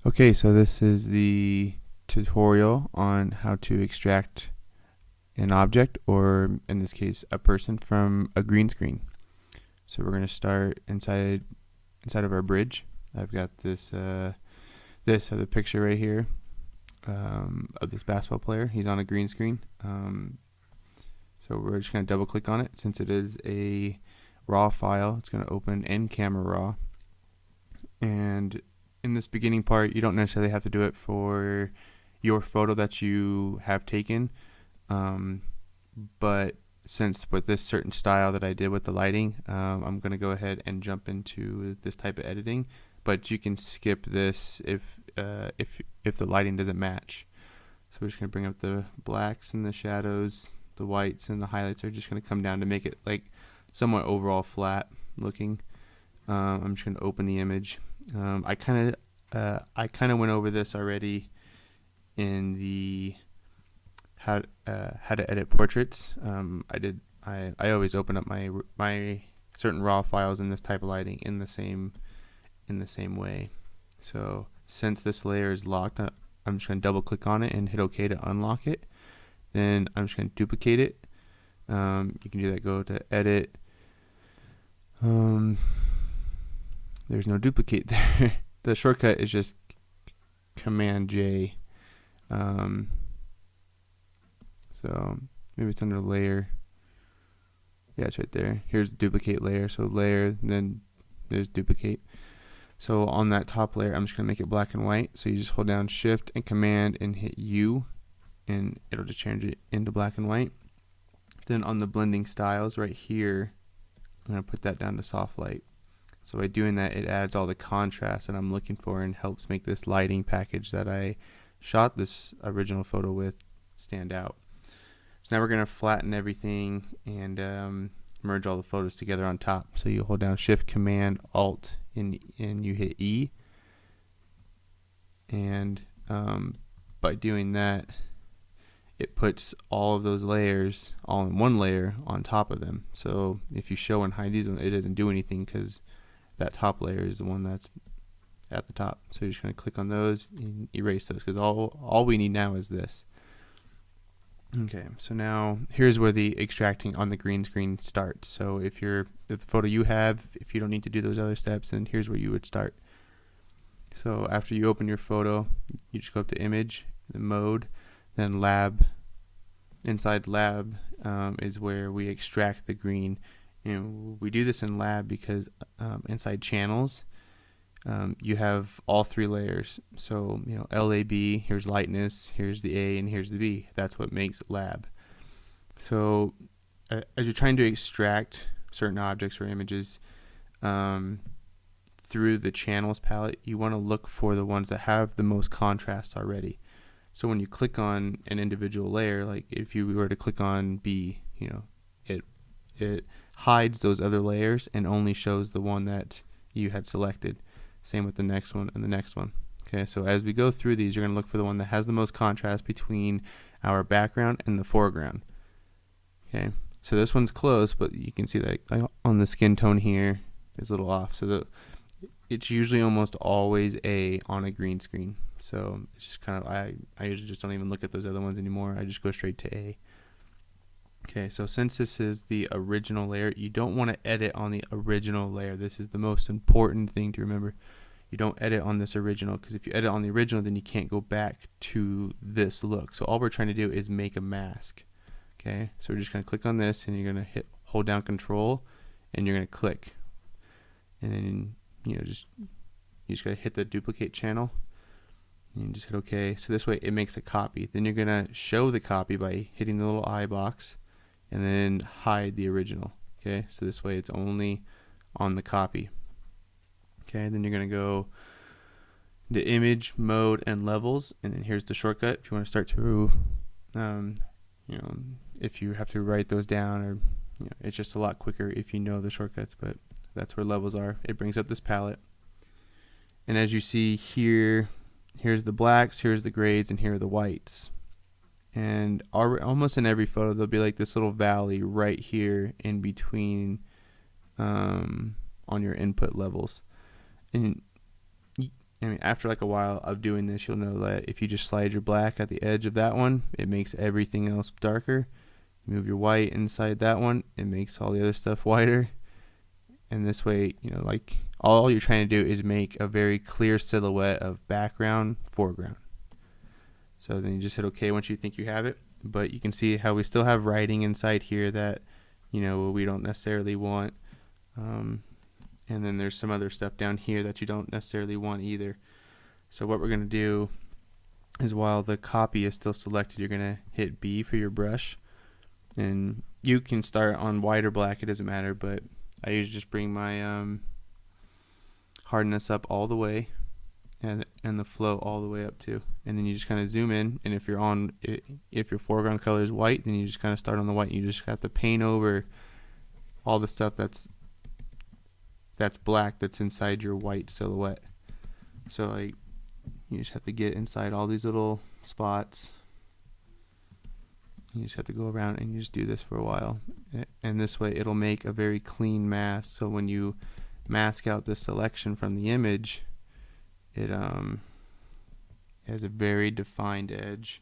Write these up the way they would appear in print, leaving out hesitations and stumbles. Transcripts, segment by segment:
Okay, so this is the tutorial on how to extract an object, or in this case a person, from a green screen. So we're going to start inside of our bridge. I've got this other picture right here of this basketball player. He's on a green screen. So we're just going to double click on it. Since it is a raw file, it's going to open in Camera Raw. And in this beginning part, you don't necessarily have to do it for your photo that you have taken, but since with this certain style that I did with the lighting, I'm going to go ahead and jump into this type of editing. But you can skip this if the lighting doesn't match. So we're just going to bring up the blacks and the shadows, the whites and the highlights are just going to come down to make it like somewhat overall flat looking. I'm just going to open the image. I kind of went over this already in the how to edit portraits. I always open up my certain raw files in this type of lighting in the same way. So since this layer is locked, I'm just going to double click on it and hit OK to unlock it. Then I'm just going to duplicate it. You can do that. Go to edit. There's no duplicate there. The shortcut is just Command J. So maybe it's under layer. Yeah, it's right there. Here's the duplicate layer. So layer, then there's duplicate. So on that top layer, I'm just going to make it black and white. So you just hold down Shift and Command and hit U, and it'll just change it into black and white. Then on the blending styles right here, I'm going to put that down to soft light. So by doing that, it adds all the contrast that I'm looking for and helps make this lighting package that I shot this original photo with stand out. So now we're going to flatten everything and merge all the photos together on top. So you hold down Shift, Command, Alt, and you hit E. And by doing that, it puts all of those layers all in one layer on top of them. So if you show and hide these, it doesn't do anything because that top layer is the one that's at the top. So you're just going to click on those and erase those, because all we need now is this. Okay, so now here's where the extracting on the green screen starts. So if the photo you have, if you don't need to do those other steps, then here's where you would start. So after you open your photo, you just go up to Image, the Mode, then Lab. Inside Lab is where we extract the green. We do this in Lab because inside Channels, you have all three layers. So LAB, here's lightness, here's the A, and here's the B. That's what makes Lab. So as you're trying to extract certain objects or images through the Channels palette, you want to look for the ones that have the most contrast already. So when you click on an individual layer, like if you were to click on B, it hides those other layers and only shows the one that you had selected. Same with the next one and the next one. Okay, so as we go through these, you're going to look for the one that has the most contrast between our background and the foreground. Okay, so this one's close, but you can see that on the skin tone here, it's a little off. So it's usually almost always A on a green screen. So it's just kind of, I usually just don't even look at those other ones anymore. I just go straight to A. Okay, so since this is the original layer, you don't want to edit on the original layer. This is the most important thing to remember. You don't edit on this original, because if you edit on the original, then you can't go back to this look. So all we're trying to do is make a mask. Okay, so we're just going to click on this, and you're going to hold down Control, and you're going to click. And then you just got to hit the duplicate channel, and you just hit OK. So this way it makes a copy. Then you're going to show the copy by hitting the little I box, and then hide the original. Okay, so this way it's only on the copy. Okay, then you're going to go to Image, Mode, and Levels, and then here's the shortcut if you want to start to if you have to write those down, or it's just a lot quicker if you know the shortcuts. But that's where levels are. It brings up this palette, and as you see here, here's the blacks, here's the grays, and here are the whites. And almost in every photo, there'll be like this little valley right here in between on your input levels. And I mean, after like a while of doing this, you'll know that if you just slide your black at the edge of that one, it makes everything else darker. Move your white inside that one, it makes all the other stuff whiter. And this way, you know, like all you're trying to do is make a very clear silhouette of background, foreground. So then you just hit OK once you think you have it. But you can see how we still have writing inside here that, you know, we don't necessarily want. And then there's some other stuff down here that you don't necessarily want either. So what we're going to do is, while the copy is still selected, you're going to hit B for your brush. And you can start on white or black, it doesn't matter, but I usually just bring my hardness up all the way, and the flow all the way up too. And then you just kind of zoom in, and if your foreground color is white, then you just kind of start on the white. You just have to paint over all the stuff that's black that's inside your white silhouette. So like, you just have to get inside all these little spots. You just have to go around and you just do this for a while, and this way it'll make a very clean mask. So when you mask out the selection from the image, it has a very defined edge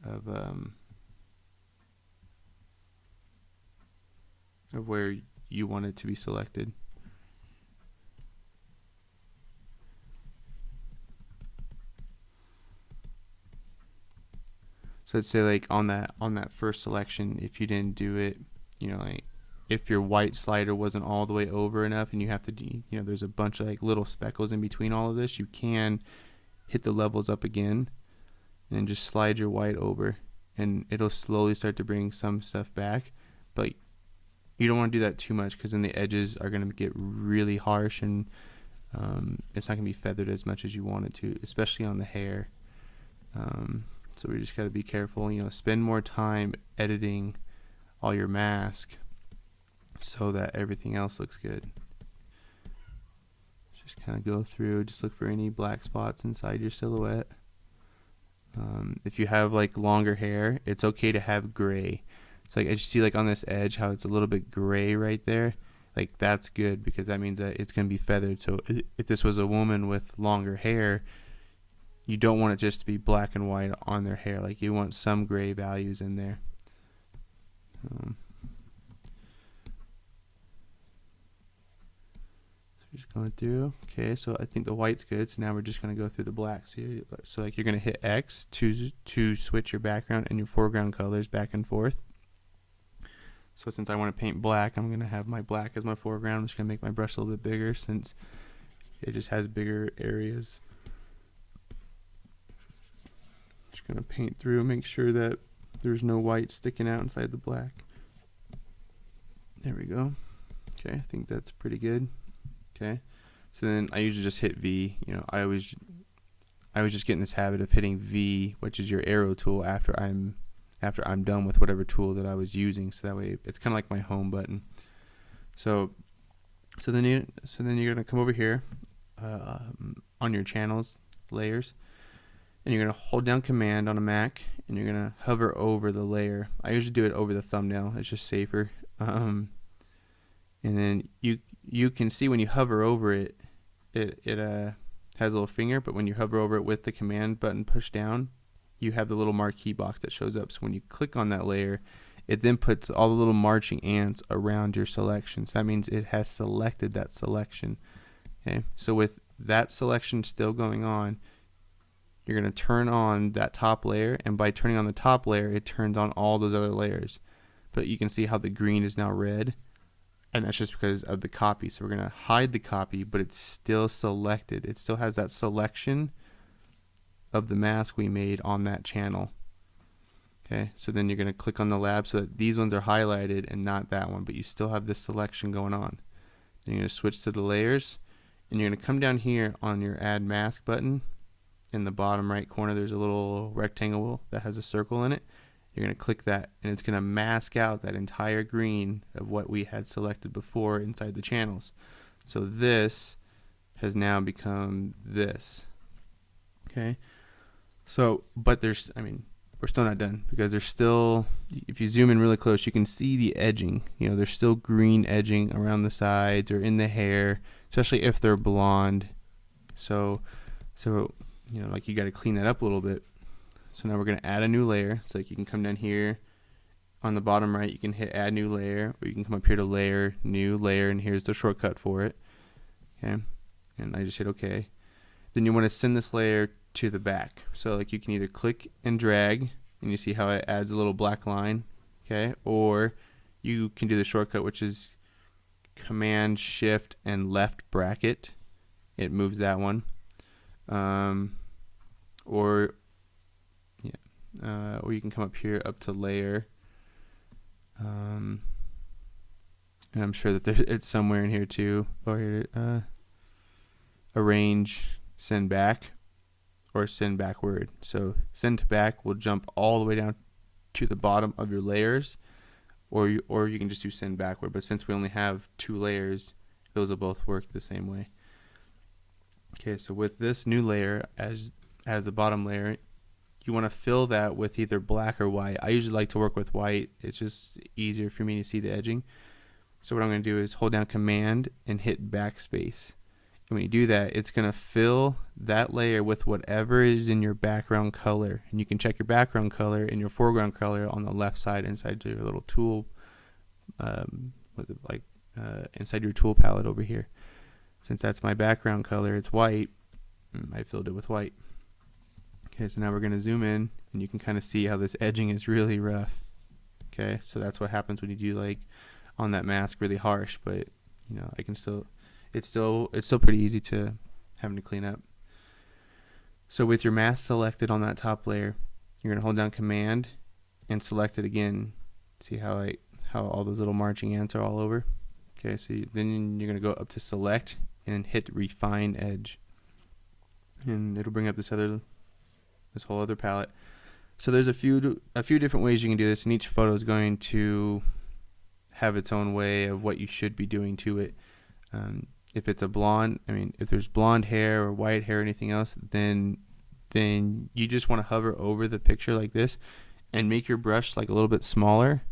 of where you want it to be selected. So let's say like on that first selection, if you didn't do it, you know, like if your white slider wasn't all the way over enough and you have to do, you know, there's a bunch of like little speckles in between all of this, you can hit the levels up again and just slide your white over, and it'll slowly start to bring some stuff back. But you don't want to do that too much, because then the edges are going to get really harsh, and it's not going to be feathered as much as you want it to, especially on the hair. So we just got to be careful, you know, spend more time editing all your mask so that everything else looks good. Just kind of go through, just look for any black spots inside your silhouette. If you have like longer hair, it's okay to have gray. So like, as you see like on this edge, how it's a little bit gray right there, like that's good, because that means that it's going to be feathered. So if this was a woman with longer hair, you don't want it just to be black and white on their hair. Like, you want some gray values in there. So just going through. Okay, so I think the white's good. So now we're just going to go through the blacks here. So like, you're going to hit X to switch your background and your foreground colors back and forth. So since I want to paint black, I'm going to have my black as my foreground. I'm just going to make my brush a little bit bigger, since it just has bigger areas. Just going to paint through, make sure that there's no white sticking out inside the black. There we go. Okay, I think that's pretty good. Okay, so then I usually just hit V. You know, I always just get in this habit of hitting V, which is your arrow tool, after I'm done with whatever tool that I was using. So that way it's kind of like my home button. So then you're gonna come over here on your channels, layers, and you're going to hold down Command on a Mac, and you're going to hover over the layer. I usually do it over the thumbnail. It's just safer. And then you can see when you hover over it, it has a little finger, but when you hover over it with the Command button pushed down, you have the little marquee box that shows up. So when you click on that layer, it then puts all the little marching ants around your selection. So that means it has selected that selection. Okay, so with that selection still going on, you're going to turn on that top layer, and by turning on the top layer, it turns on all those other layers. But you can see how the green is now red, and that's just because of the copy. So we're going to hide the copy, but it's still selected. It still has that selection of the mask we made on that channel. Okay, so then you're going to click on the lab so that these ones are highlighted and not that one, but you still have this selection going on. Then you're going to switch to the layers, and you're going to come down here on your Add Mask button. In the bottom right corner, there's a little rectangle that has a circle in it. You're going to click that, and it's going to mask out that entire green of what we had selected before inside the channels. So this has now become this. Okay, so but there's, I mean, we're still not done, because there's still, if you zoom in really close, you can see the edging. You know, there's still green edging around the sides or in the hair, especially if they're blonde. So like you got to clean that up a little bit. So now we're going to add a new layer. So like you can come down here on the bottom right, you can hit add new layer, or you can come up here to layer, new layer, and here's the shortcut for it. Okay, and I just hit OK. Then you want to send this layer to the back. So like you can either click and drag, and you see how it adds a little black line, okay, or you can do the shortcut, which is Command Shift and left bracket. It moves that one. Or you can come up here up to layer, and I'm sure that it's somewhere in here too. Or here, arrange, send back, or send backward. So send to back will jump all the way down to the bottom of your layers, or you can just do send backward. But since we only have 2 layers, those will both work the same way. Okay, so with this new layer as the bottom layer, you want to fill that with either black or white. I usually like to work with white. It's just easier for me to see the edging. So what I'm going to do is hold down Command and hit backspace. And when you do that, it's going to fill that layer with whatever is in your background color. And you can check your background color and your foreground color on the left side inside your little tool, inside your tool palette over here. Since that's my background color, it's white, I filled it with white. Okay, so now we're going to zoom in, and you can kind of see how this edging is really rough. Okay, so that's what happens when you do like on that mask really harsh, but I can still, it's still pretty easy to having to clean up. So with your mask selected on that top layer, you're going to hold down Command and select it again. See how all those little marching ants are all over? Okay, so then you're going to go up to Select and hit Refine Edge, and it'll bring up this whole other palette. So there's a few different ways you can do this, and each photo is going to have its own way of what you should be doing to it. If it's a blonde, if there's blonde hair or white hair or anything else, then you just want to hover over the picture like this and make your brush like a little bit smaller,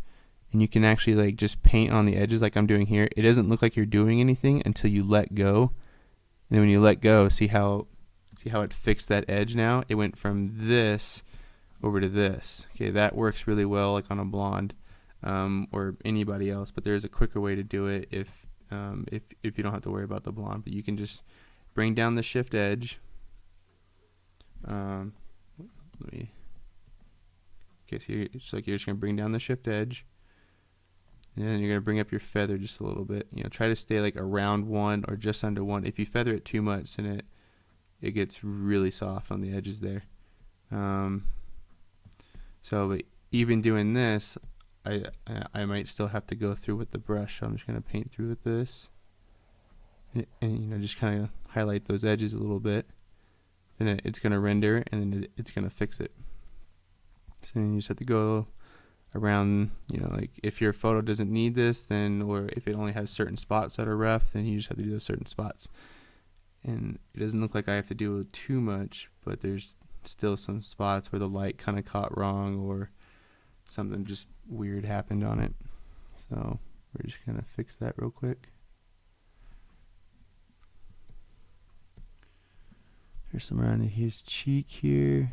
and you can actually like just paint on the edges like I'm doing here. It doesn't look like you're doing anything until you let go. And then when you let go, see how it fixed that edge now? It went from this over to this. Okay, that works really well like on a blonde or anybody else, but there's a quicker way to do it if you don't have to worry about the blonde. But you can just bring down the shift edge. Okay, so you're just going to bring down the shift edge, and then you're going to bring up your feather just a little bit. Try to stay like around 1 or just under 1. If you feather it too much, then it gets really soft on the edges there. But even doing this, I might still have to go through with the brush. So I'm just going to paint through with this, and just kind of highlight those edges a little bit. Then it's going to render, and then it's going to fix it. So then you just have to go around, like if your photo doesn't need this, then, or if it only has certain spots that are rough, then you just have to do those certain spots. And it doesn't look like I have to do too much, but there's still some spots where the light kind of caught wrong or something just weird happened on it. So we're just going to fix that real quick. There's some around his cheek here.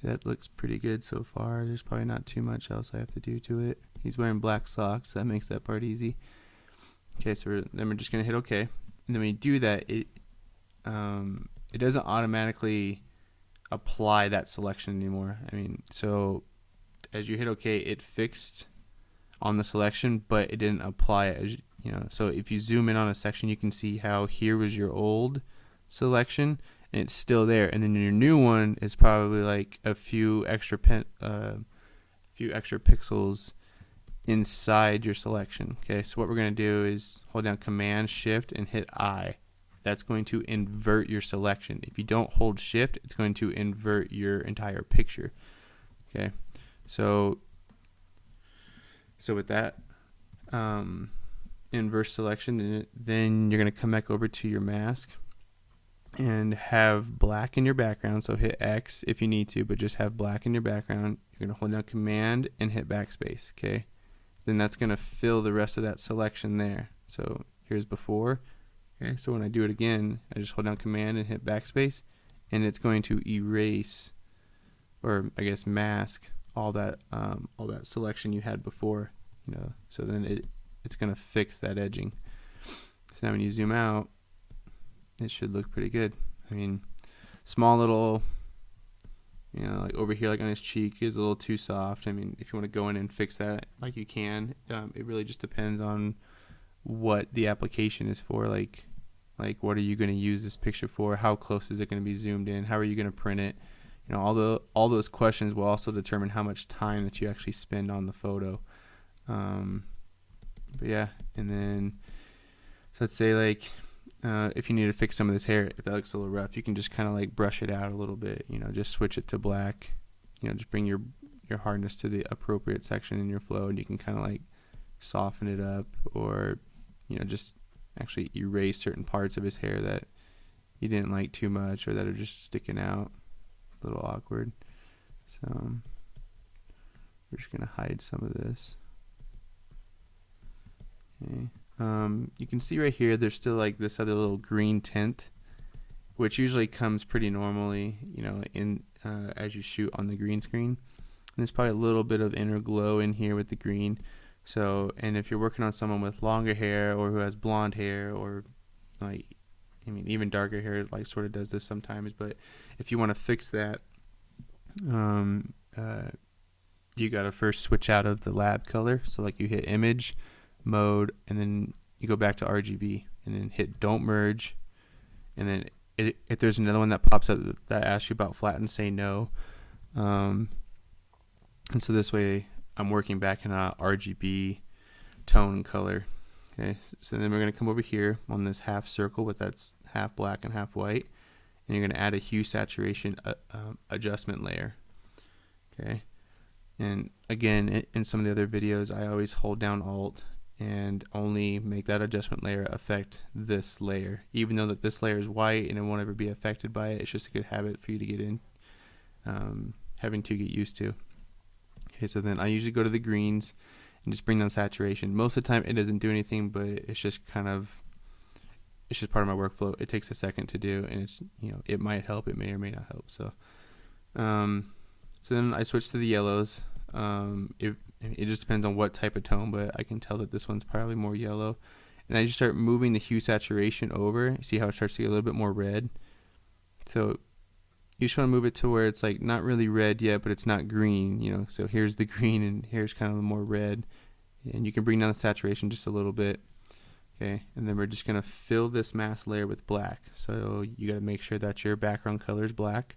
That looks pretty good so far. There's probably not too much else I have to do to it. He's wearing black socks. That makes that part easy. Okay, so then we're just going to hit OK. And then when you do that, it doesn't automatically apply that selection anymore. So as you hit OK, it fixed on the selection, but it didn't apply it. So if you zoom in on a section, you can see how here was your old selection, and it's still there, and then your new one is probably like a few extra pixels inside your selection. Okay, so what we're going to do is hold down Command Shift and hit I. That's going to invert your selection. If you don't hold Shift, it's going to invert your entire picture. Okay, so with that inverse selection, then you're going to come back over to your mask and have black in your background. So hit X if you need to, but just have black in your background. You're going to hold down Command and hit backspace. Okay, then that's going to fill the rest of that selection there. So here's before. Okay, so when I do it again, I just hold down Command and hit backspace, and it's going to erase, or I guess mask, all that selection you had before. You know, so then it's going to fix that edging. So now when you zoom out, it should look pretty good. I mean, small little, you know, like over here, like on his cheek is a little too soft. I mean, if you want to go in and fix that, like you can. It really just depends on what the application is for. Like what are you going to use this picture for? How close is it going to be zoomed in? How are you going to print it? You know, all those questions will also determine how much time that you actually spend on the photo. But yeah, and then so let's say like if you need to fix some of this hair, if that looks a little rough, you can just kind of like brush it out a little bit. You know, just switch it to black. You know, just bring your hardness to the appropriate section in your flow, and you can kind of like soften it up, or you know, just actually erase certain parts of his hair that you didn't like too much, or that are just sticking out, a little awkward. So we're just gonna hide some of this. Okay. You can see right here there's still like this other little green tint, which usually comes pretty normally, you know, in as you shoot on the green screen. And there's probably a little bit of inner glow in here with the green. So, and if you're working on someone with longer hair, or who has blonde hair, or like, I mean, even darker hair, like sort of does this sometimes. But if you want to fix that, you got to first switch out of the lab color. So like you hit Image, Mode, and then you go back to RGB, and then hit Don't Merge. And then if there's another one that pops up that asks you about flatten, say no. And so this way I'm working back in a RGB tone color. Okay, so then we're going to come over here on this half circle with that's half black and half white, and you're going to add a hue saturation adjustment layer. Okay, and again, in some of the other videos, I always hold down Alt and only make that adjustment layer affect this layer, even though that this layer is white and it won't ever be affected by it. It's just a good habit for you to get in, having to get used to. Okay, so then I usually go to the greens and just bring down saturation. Most of the time it doesn't do anything, but it's just part of my workflow. It takes a second to do, and it's, you know, it might help, it may or may not help. So so then I switch to the yellows. It just depends on what type of tone, but I can tell that this one's probably more yellow. And I just start moving the hue saturation over. See how it starts to get a little bit more red? So you just want to move it to where it's like not really red yet, but it's not green, you know. So here's the green, and here's kind of the more red. And you can bring down the saturation just a little bit. Okay, and then we're just going to fill this mask layer with black. So you got to make sure that your background color is black.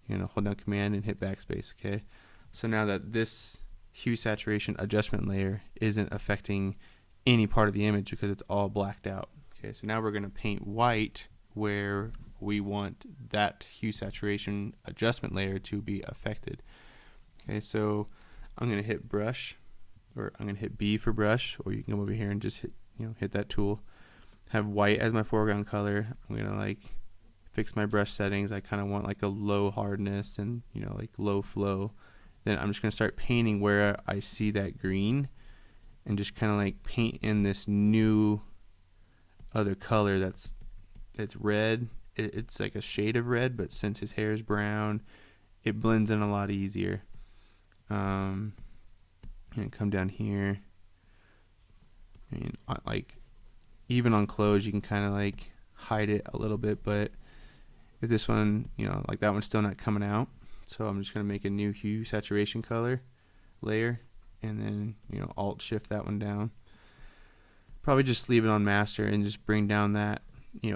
You're going to hold down Command and hit backspace. Okay, so now that this hue saturation adjustment layer isn't affecting any part of the image because it's all blacked out. Okay, so now we're going to paint white where we want that hue saturation adjustment layer to be affected. Okay, so I'm going to hit brush, or I'm going to hit B for brush, or you can come over here and just hit that tool. Have white as my foreground color. I'm going to like fix my brush settings. I kind of want like a low hardness and like low flow. Then I'm just going to start painting where I see that green, and just kind of like paint in this new other color that's red. It's like a shade of red, but since his hair is brown, it blends in a lot easier. And come down here. I mean, like even on clothes, you can kind of like hide it a little bit, but if this one, like that one's still not coming out, so I'm just gonna make a new hue saturation color layer, and then Alt Shift that one down. Probably just leave it on master and just bring down that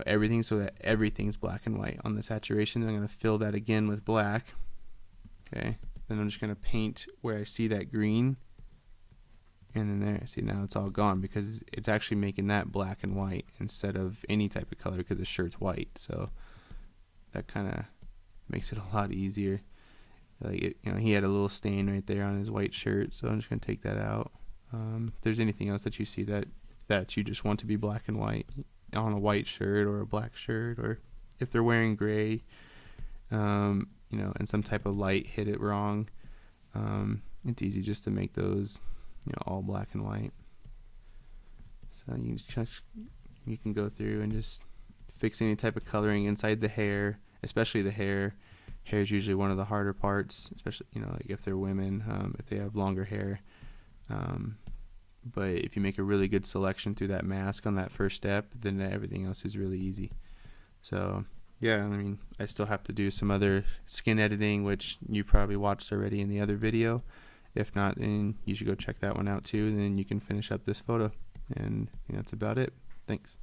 everything so that everything's black and white on the saturation. Then I'm going to fill that again with black. Okay, then I'm just going to paint where I see that green, And then there, see, now it's all gone because it's actually making that black and white instead of any type of color because the shirt's white. So that kind of makes it a lot easier. Like it, he had a little stain right there on his white shirt, so I'm just gonna take that out. If there's anything else that you see that you just want to be black and white on a white shirt or a black shirt, or if they're wearing gray, and some type of light hit it wrong, it's easy just to make those, all black and white. So you can go through and just fix any type of coloring inside the hair, especially the hair. Hair is usually one of the harder parts, especially, like if they're women, if they have longer hair. But if you make a really good selection through that mask on that first step, then everything else is really easy. So, yeah, I still have to do some other skin editing, which you've probably watched already in the other video. If not, then you should go check that one out too, and then you can finish up this photo. And that's about it. Thanks.